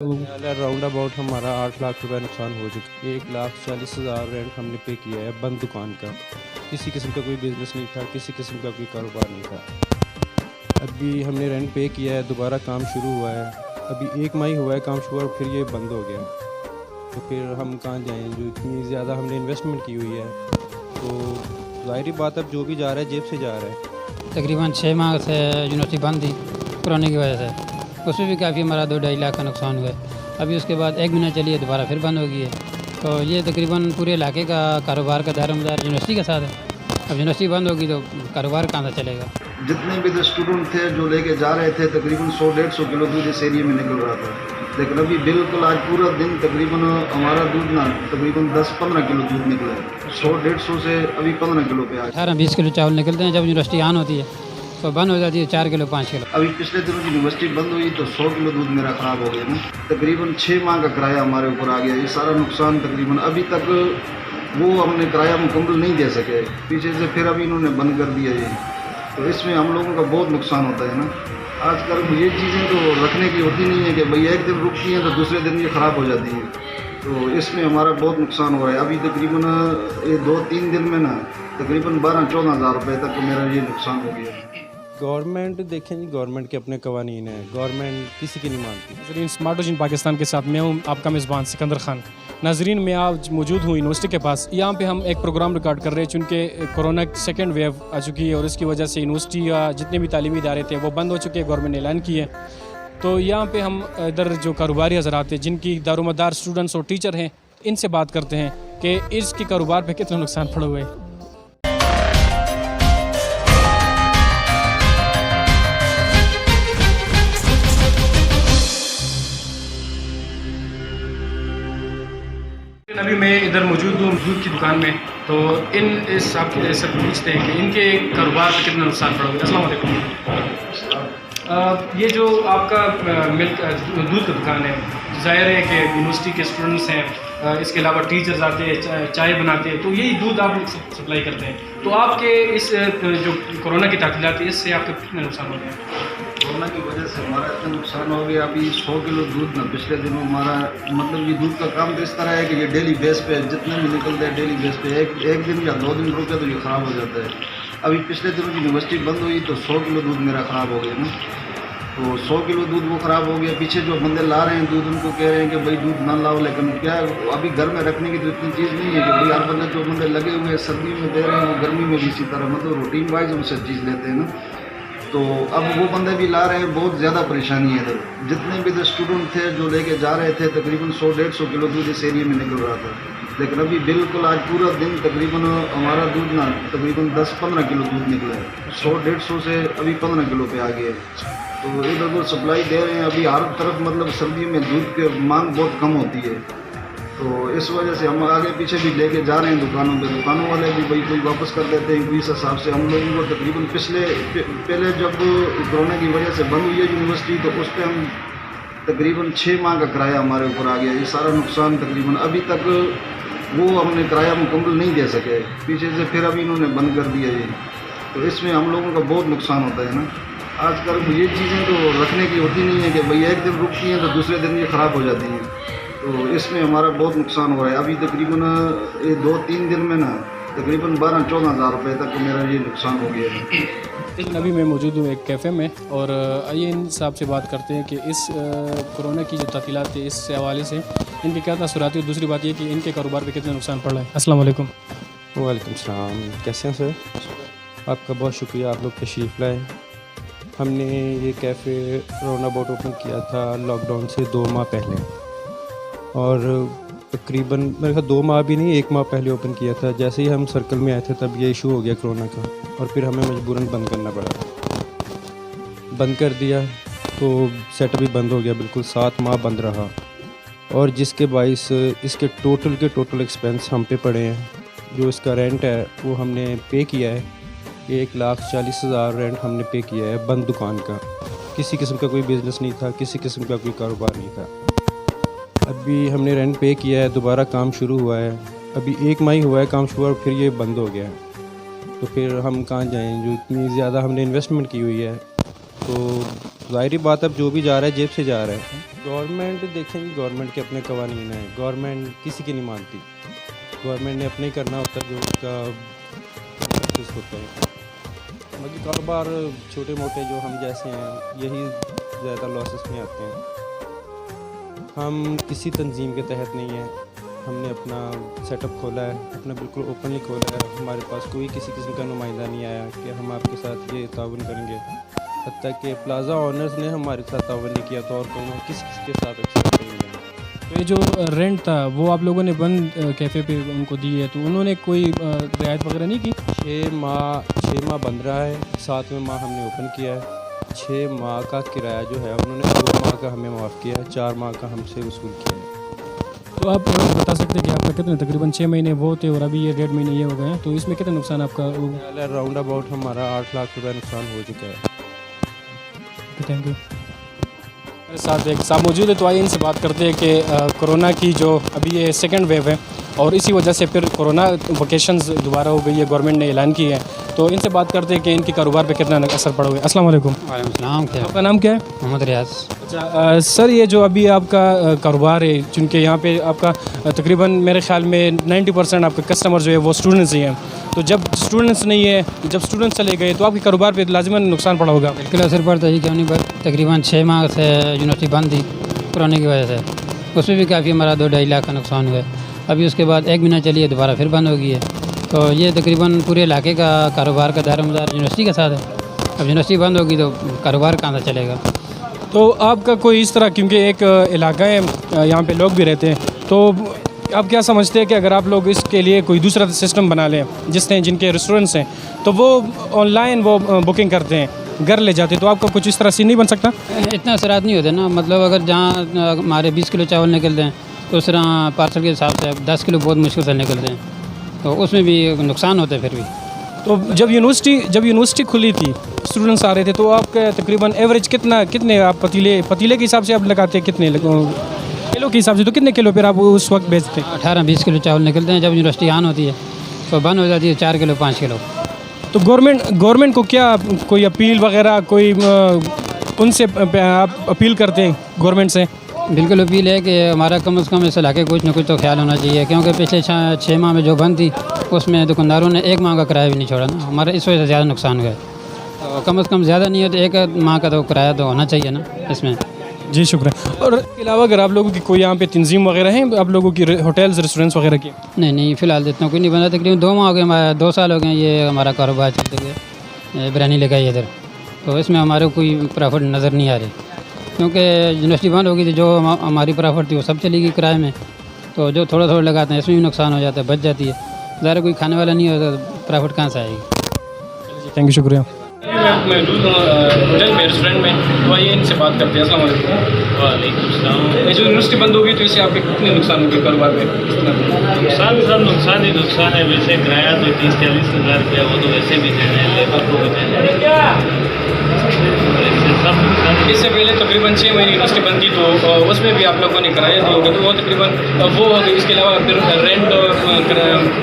Round about हमारा 8 लाख रुपए नुकसान हो चुका है। 1,40,000 रेंट हमने पे किया है बंद दुकान का। किसी किस्म का कोई बिज़नेस नहीं था, किसी किस्म का कोई कारोबार नहीं था। अभी हमने रेंट पे किया है, दोबारा काम शुरू हुआ है। अभी 1 माह हुआ है काम शुरू और फिर ये बंद हो गया। तो फिर हम कहाँ जाएँ, जो इतनी ज़्यादा हमने इन्वेस्टमेंट की हुई है। तो ज़ाहिर बात अब जो भी जा रहा है जेब से जा रहा है। तकरीबन 6 माह से यूनिवर्सिटी बंद थी कोरोना की वजह से। उसमें भी काफ़ी हमारा 2-2.5 लाख का नुकसान हुआ है। अभी उसके बाद 1 महीना चली है, दोबारा फिर बंद हो गई है। तो ये तकरीबन पूरे इलाके का कारोबार का दारोमदार यूनिवर्सिटी के साथ है। अब यूनिवर्सिटी बंद होगी तो कारोबार कहाँ से चलेगा। जितने भी स्टूडेंट थे जो लेके जा रहे थे तकरीबन 100-150 किलो दूध इस एरिया में निकल रहा था। लेकिन अभी बिल्कुल आज पूरा दिन तकरीबन हमारा दूध ना तकरीबन 10-15 किलो दूध निकला है। 100-150 से अभी 15 किलो पे आ 18-20 किलो चावल निकलते हैं। जब यूनिवर्सिटी ऑन होती है तो बंद हो जाती है 4 किलो 5 किलो। अभी पिछले दिनों की यूनिवर्सिटी बंद हुई तो 100 किलो दूध मेरा ख़राब हो गया ना। तकरीबन 6 माह का किराया हमारे ऊपर आ गया। ये सारा नुकसान तकरीबन अभी तक वो हमने किराया मुकम्मल नहीं दे सके। पीछे से फिर अभी इन्होंने बंद कर दिया ये। तो इसमें हम लोगों का बहुत नुकसान होता है ना। आजकल ये चीज़ें तो रखने की होती नहीं है कि भाई एक दिन रुकती हैं तो दूसरे दिन ये ख़राब हो जाती हैं। तो इसमें हमारा बहुत नुकसान हो रहा है। अभी तकरीबन ये 2-3 दिन में ना तकरीबन 12-14 हज़ार रुपये तक मेरा ये नुकसान हो गया। गवर्नमेंट देखें जी, गवर्नमेंट के अपने कवानीन हैं, गवर्नमेंट किसी की नहीं मानती। नाज़रीन, स्मार्ट विजन पाकिस्तान के साथ मैं हूं आपका मेज़बान सिकंदर खान। नाज़रीन, मैं आज मौजूद हूं यूनिवर्सिटी के पास। यहाँ पे हम एक प्रोग्राम रिकॉर्ड कर रहे हैं चूँकि कोरोना की सेकेंड वेव आ चुकी है और इसकी वजह से यूनिवर्सिटी या जितने भी तालीमी इदारे थे वो बंद हो चुके हैं। गवर्नमेंट ने ऐलान किया है। तो यहाँ पे हम इधर जो कारोबारी हज़रात हैं जिनकी दारोमदार स्टूडेंट्स और टीचर हैं, इनसे बात करते हैं कि इसके कारोबार पर कितना नुकसान पड़ा हुआ है। अभी मैं इधर मौजूद हूँ दूध की दुकान में। तो इस साहब के जैसे पूछते हैं कि इनके कारोबार पर कितना नुकसान पड़ा हुआ है। अस्सलाम वालेकुम। ये जो आपका मिल्क दूध की दुकान है, ज़ाहिर है कि यूनिवर्सिटी के स्टूडेंट्स हैं, इसके अलावा टीचर्स आते हैं, चाय बनाते हैं, तो यही दूध आप सप्लाई करते हैं। तो आपके इस जो कोरोना की ताक़ीलात है इससे आपका कितना नुकसान हो गया? कोरोना की वजह से हमारा इतना नुकसान हो गया। अभी 100 किलो दूध ना पिछले दिनों हमारा मतलब ये दूध का काम तो इस तरह है कि ये डेली बेस पे जितने भी निकलते हैं डेली बेस पे एक दिन या 2 दिन रुके तो ये ख़राब हो जाता है। अभी पिछले दिनों की यूनिवर्सिटी बंद हुई तो 100 किलो दूध मेरा ख़राब हो गया ना। तो 100 किलो दूध वो ख़राब हो गया। पीछे जो बंदे ला रहे हैं दूध उनको कह रहे हैं कि भाई दूध ना लाओ, लेकिन क्या अभी घर में रखने की तो इतनी चीज़ नहीं है कि भाई हर बंदे जो बंदे लगे हुए हैं सर्दी में दे रहे हैं वो गर्मी में भी इसी तरह मतलब रूटीन वाइज उनसे चीज़ लेते हैं ना। तो अब वो बंदे भी ला रहे हैं, बहुत ज़्यादा परेशानी है इधर। जितने भी स्टूडेंट थे जो लेके जा रहे थे तकरीबन 100-150 किलो दूध इस एरिया में निकल रहा था। लेकिन अभी बिल्कुल आज पूरा दिन तकरीबन हमारा दूध ना तकरीबन 10-15 किलो दूध निकला है। 100-150 से अभी 15 किलो पे आ गया है। तो इधर उधर सप्लाई दे रहे हैं। अभी हर तरफ मतलब सर्दियों में दूध की मांग बहुत कम होती है। तो इस वजह से हम आगे पीछे भी लेके जा रहे हैं दुकानों पे। दुकानों वाले भी भाई कोई वापस कर देते हैं कोई इस हिसाब से। हम लोगों को तकरीबन पहले जब कोरोना की वजह से बंद हुई है यूनिवर्सिटी तो उस पर हम तकरीबन 6 माह का किराया हमारे ऊपर आ गया। ये सारा नुकसान तकरीबन अभी तक वो हमने किराया मुकम्मल नहीं दे सके। पीछे से फिर अभी इन्होंने बंद कर दिया ये। तो इसमें हम लोगों का बहुत नुकसान होता है ना। आजकल ये चीज़ें तो रखने की होती नहीं है कि भाई एक दिन रुकती हैं तो दूसरे दिन ये ख़राब हो जाती हैं। तो इसमें हमारा बहुत नुकसान हो रहा है। अभी तकरीबन ये 2-3 दिन में ना तकरीबन 12-14 हज़ार रुपये तक मेरा ये नुकसान हो गया है। लेकिन अभी मैं मौजूद हूँ एक कैफ़े में और आइए इन साहब से बात करते हैं कि इस कोरोना की जो ताक़ीलात है इस हवाले से इनकी क्या तासुरात है और दूसरी बात ये कि इनके कारोबार पे कितना नुकसान पड़ रहा है। अस्सलाम वालेकुम। वालेकुम सलाम, कैसे हैं सर? आपका बहुत शुक्रिया, आप लोग तशरीफ़ लाए। हमने ये कैफ़े राउंड अबाउट ओपन किया था लॉकडाउन से 2 माह पहले और तकरीबन मेरे ख्याल 2 माह भी नहीं 1 माह पहले ओपन किया था। जैसे ही हम सर्कल में आए थे तब ये इशू हो गया कोरोना का और फिर हमें मजबूरन बंद करना पड़ा। बंद कर दिया तो सेटअप भी बंद हो गया, बिल्कुल 7 माह बंद रहा और जिसके बाइस इसके टोटल एक्सपेंस हम पे पड़े हैं। जो इसका रेंट है वो हमने पे किया है। 1,40,000 रेंट हमने पे किया है बंद दुकान का। किसी किस्म का कोई बिज़नेस नहीं था, किसी किस्म का कोई कारोबार नहीं था। अभी हमने रेंट पे किया है, दोबारा काम शुरू हुआ है। अभी 1 माह हुआ है काम शुरू और फिर ये बंद हो गया। तो फिर हम कहाँ जाएँ, जो इतनी ज़्यादा हमने इन्वेस्टमेंट की हुई है। तो ज़ाहिरी बात, अब जो भी जा रहा है जेब से जा रहा है। गवर्नमेंट देखेंगे, गवर्नमेंट के अपने कवानीन हैं, गवर्नमेंट किसी की नहीं मानती। गवर्नमेंट ने अपने ही करना होता है जो उसका प्रोसेस होता है। बाकी कारोबार छोटे मोटे जो हम जैसे हैं यही ज़्यादा लॉसेस में आते हैं। हम किसी तंजीम के तहत नहीं हैं, हमने अपना सेटअप खोला है, अपना बिल्कुल ओपनली खोला है। हमारे पास कोई किसी किस्म का नुमाइंदा नहीं आया कि हम आपके साथ ये ताउन करेंगे। हत्ता कि प्लाज़ा ओनर्स ने हमारे साथ ताउन नहीं किया तो और कौन किस के साथ अच्छा करेंगे। तो ये जो रेंट था वो आप लोगों ने बंद कैफ़े पे उनको दी है, तो उन्होंने कोई रियायत वगैरह नहीं की? 6 माह बंद रहा है, 7वें माह हमने ओपन किया है। 6 माह का किराया जो है उन्होंने 2 माह का हमें माफ़ किया है, 4 माह का हमसे वसूल किया है। तो आप बता सकते हैं कि आपका कितने तकरीबन 6 महीने वो थे और अभी ये 1.5 महीने ये हो गए हैं, तो इसमें कितना नुकसान आपका होगा? राउंड अबाउट हमारा 8 लाख रुपये नुकसान हो चुका है। Thank you. मेरे साथ एक साहब मौजूद है, तो आइए इनसे बात करते हैं कि कोरोना की जो अभी ये सेकंड वेव है और इसी वजह से फिर कोरोना वकेशंस दोबारा हो गई है, गवर्नमेंट ने ऐलान किया है, तो इनसे बात करते हैं कि इनके कारोबार पे कितना असर पड़ा हुआ है। अस्सलाम वालेकुम। वालेकुम सलाम। क्या आपका नाम क्या है? मोहम्मद रियाज। अच्छा सर, ये जो अभी आपका कारोबार है, चूँकि यहाँ पे आपका तकरीबन मेरे ख्याल में 90% आपके कस्टमर जो है वो स्टूडेंट्स ही हैं, तो जब स्टूडेंट्स नहीं है, जब स्टूडेंट्स चले गए तो आपके कारोबार पे लाजिमन नुकसान पड़ा होगा। बिल्कुल असर पड़ता है, क्यों नहीं। तकरीबन 6 माह से यूनिवर्सिटी बंद थी कोरोना की वजह से, उसमें भी काफ़ी हमारा 2-2.5 लाख का नुकसान हुआ है। अभी उसके बाद 1 महीना चली है, दोबारा फिर बंद हो गई है। तो ये तकरीबन पूरे इलाके का कारोबार का दारोमदार यूनिवर्सिटी के साथ है। अब यूनिवर्सिटी बंद होगी तो कारोबार कहाँ से चलेगा। तो आपका कोई इस तरह, क्योंकि एक इलाका है यहाँ पे लोग भी रहते हैं, तो आप क्या समझते हैं कि अगर आप लोग इसके लिए कोई दूसरा सिस्टम बना लें, जिनके रेस्टोरेंट्स हैं तो वो ऑनलाइन वो बुकिंग करते हैं, घर ले जाते हैं, तो आपका कुछ इस तरह से नहीं बन सकता? इतना असरात नहीं होते ना, मतलब अगर जहाँ हमारे 20 किलो चावल निकलते हैं तो उस तरह पार्सल के हिसाब से 10 किलो बहुत मुश्किल से निकलते हैं, तो उसमें भी नुकसान होता है फिर भी। तो जब यूनिवर्सिटी खुली थी, स्टूडेंट्स आ रहे थे, तो आपका तकरीबन एवरेज कितने आप पतीले के हिसाब से आप लगाते हैं, कितने किलो के हिसाब से, तो कितने किलो फिर आप उस वक्त बेचते हैं? 18-20 किलो चावल निकलते हैं। जब यूनिवर्सिटी ऑन होती है तो बंद हो जाती है 4 किलो 5 किलो। तो गवर्नमेंट को क्या कोई अपील वगैरह, कोई उनसे आप अपील करते हैं गवर्नमेंट से? बिल्कुल अपील है कि हमारा कम से कम इस इलाके कुछ ना कुछ तो ख्याल होना चाहिए, क्योंकि पिछले 6 माह में जो बंद थी उसमें दुकानदारों ने 1 माह का किराया भी नहीं छोड़ा ना, हमारा इस वजह से ज़्यादा नुकसान हुआ है। तो कम से कम ज़्यादा नहीं हो तो 1 माह का तो किराया तो होना चाहिए ना इसमें। जी शुक्रिया। और इसके अलावा अगर आप लोगों की कोई यहाँ पे तंजीम वगैरह है, आप लोगों की होटल्स रेस्टोरेंट्स वगैरह की? नहीं फ़िलहाल तो इतना कोई नहीं बना। तकरीबन 2 माह हो गए, हमारा 2 साल हो गए ये हमारा कारोबार चलते हुए, बिरयानी लगाई इधर, तो इसमें हमारे कोई प्रॉफिट नज़र नहीं आ रही, क्योंकि यूनिवर्सिटी बंद हो गई थी। जो हमारी प्रॉफिट थी वो सब चली गई किराए में, तो जो थोड़ा थोड़ा लगाते हैं इसमें भी नुकसान हो जाता है, बच जाती है। ज़्यादा कोई खाने वाला नहीं होता तो प्रॉफिट कहाँ से आएगी। थैंक यू, शुक्रिया। मैं मौजूद हूँ होटल में, रेस्टोरेंट में, तो आइए इनसे बात करते हैं। अस्सलाम वालेकुम। वालेकुम सलाम। ये जो यूनिवर्सिटी बंद होगी तो इससे आपके कितने नुकसान होंगे कारोबार में? नुकसान सब नुकसान ही नुकसान है। वैसे किराया तो 30-40 हज़ार रुपया वो तो वैसे भी देना है, लेबर को भी देना है, वैसे सब नुकसान। इससे पहले तकरीबन 6 महीने यूनिवर्सिटी बंद थी, तो उसमें भी आप लोगों ने किराया दिए होंगे, तो वो तकरीबन वो हो गई। इसके अलावा फिर रेंट,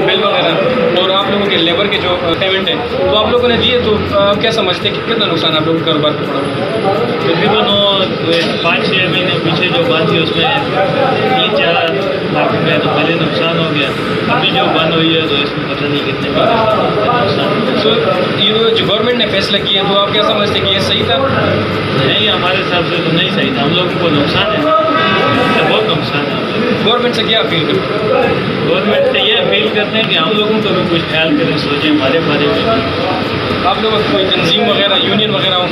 बिल वगैरह और आप लोगों के लेबर के जो पेमेंट है तो आप लोगों ने दिए, तो आप क्या समझते हैं कि कितना नुकसान आप लोगों के कारोबार पर पड़ा? तकरीबन वो 5-6 महीने पीछे जो बंद थी उसमें 3-4 लाख रुपया तो पहले नुकसान हो गया। अभी जो बंद हुई है तो इसमें पता नहीं कितने नुकसान। तो ये जो गवर्नमेंट ने फैसला किया, तो आप क्या समझते हैं कि ये सही था? नहीं, हमारे हिसाब से तो नहीं सही था। हम लोगों को नुकसान है, बहुत नुकसान है। गवर्नमेंट से क्या अपील करते हैं? गवर्नमेंट से ये अपील करते हैं कि हम लोगों को भी कुछ ख्याल करें, सोचें हमारे बारे में। आप लोगों को कोई तंजीम वगैरह, यूनियन वगैरह हो,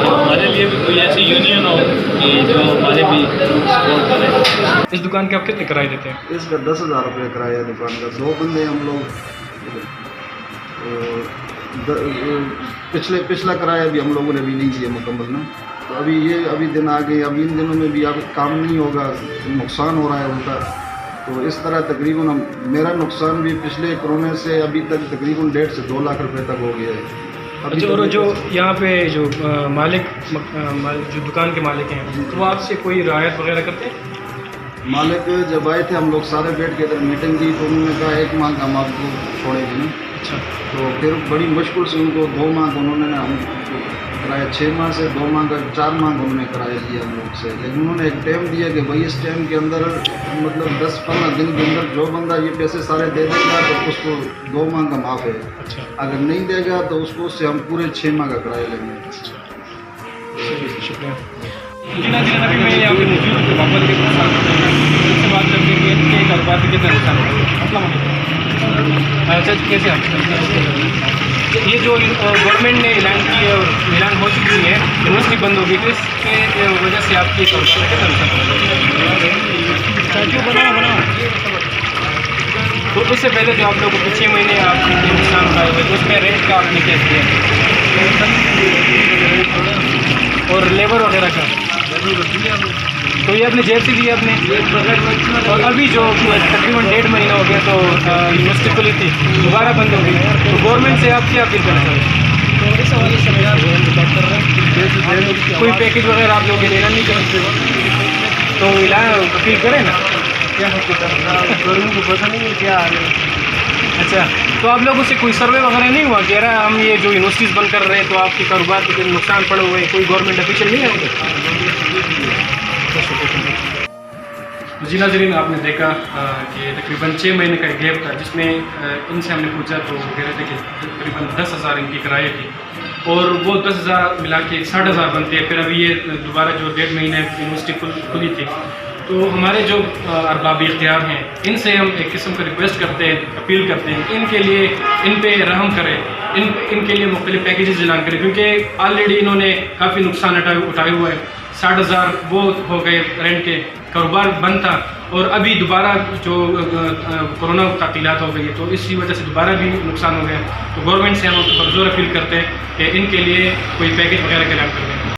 हमारे लिए भी कोई ऐसी यूनियन हो कि जो हमारे भी सपोर्ट करे। इस दुकान के आप कितने किराए देते हैं? इसका 10,000 रुपये किराया है दुकान का। 2 बंदे हम लोग। पिछला किराया भी हम लोगों ने भी नहीं दिया मुकम्मल ना, तो अभी दिन आ गए। अब इन दिनों में भी अब काम नहीं होगा, नुकसान हो रहा है उनका। तो इस तरह तकरीबन मेरा नुकसान भी पिछले कोरोना से अभी तक तकरीबन 1.5 से 2 लाख रुपए तक हो गया है। अच्छा, और जो यहाँ पे जो जो दुकान के मालिक हैं, तो वो आपसे कोई रियायत वगैरह करते हैं? मालिक जब आए थे हम लोग सारे बैठ के इधर मीटिंग की, तो उन्होंने कहा 1 माह का हम आपको छोड़ेंगे ना। अच्छा, तो फिर बड़ी मुश्किल से उनको 2 माह उन्होंने हमको कराया 6 माह से 2 माह का 4 माह का उन्होंने कराया दिया हम लोग से, लेकिन उन्होंने एक टाइम दिया कि भाई इस टाइम के अंदर मतलब 10-15 दिन के अंदर जो बंदा ये पैसे सारे दे देगा तो उसको 2 माह का माफ़ है, अच्छा, अगर नहीं देगा तो उसको उससे हम पूरे 6 माह का किराया लेंगे। शुक्रिया। जी नाज़रीन, अभी मैं यहाँ पे मौजूद हूँ बाबर के साथ, उनसे बात करते हैं कि इनके कारोबार पे कितना नुकसान हुआ। अच्छा, कैसे आप ये जो गवर्नमेंट ने ऐलान की है और ऐलान हो चुकी है यूनिवर्सिटी बंद होगी, तो इसके वजह से आपकी कारोबार पे कितना नुकसान हुआ? तो उससे पहले जो आप लोगों को 6 महीने आपके नुकसान उठाए हुए, तो उसमें रेंट का आपने क्या किया और लेबर वगैरह का? तो ये अपने जेब से दिया आपने, और अभी जो तकरीबन 1.5 महीना हो गया तो यूनिवर्सिटी खुली थी, दोबारा बंद हो गई, तो गवर्नमेंट से आप क्या अपील करना चाहते हैं? कोई पैकेज वगैरह आप लोग लेना नहीं चाहते तो अपील करें ना, गवर्नमेंट को पता नहीं है क्या। अच्छा, तो आप लोगों से कोई सर्वे वगैरह नहीं हुआ कि यार हम ये जो यूनिवर्सिटीज़ बंद कर रहे हैं तो आपके कारोबार पे नुकसान पड़े हुए, कोई गवर्नमेंट ऑफिशियल नहीं है? जी नाज़रीन, आपने देखा कि तकरीबन 6 महीने का गैप था, जिसमें इनसे हमने पूछा तो कह रहे थे कि तकरीबन 10,000 इनकी किराए की, और वो 10,000 मिला के 60,000 बनते हैं। फिर अभी ये दोबारा जो 1.5 महीने यूनिवर्सिटी खुली थी, तो हमारे जो अरबाब इख्तियार हैं इनसे हम एक किस्म का रिक्वेस्ट करते हैं, अपील करते हैं कि इनके लिए इन पे रहम करें, इनके लिए मुख्तलिफ पैकेजेस ऐलान करें, क्योंकि ऑलरेडी इन्होंने काफ़ी नुकसान उठाए हुए हैं। 60,000 वो हो गए रेंट के, कारोबार बंद था, और अभी दोबारा जो कोरोना तातीलात हो गई है तो इसी वजह से दोबारा भी नुकसान हो गया। तो गवर्नमेंट से हम बरजोर अपील करते हैं कि इनके लिए कोई पैकेज वगैरह का ऐलान करें।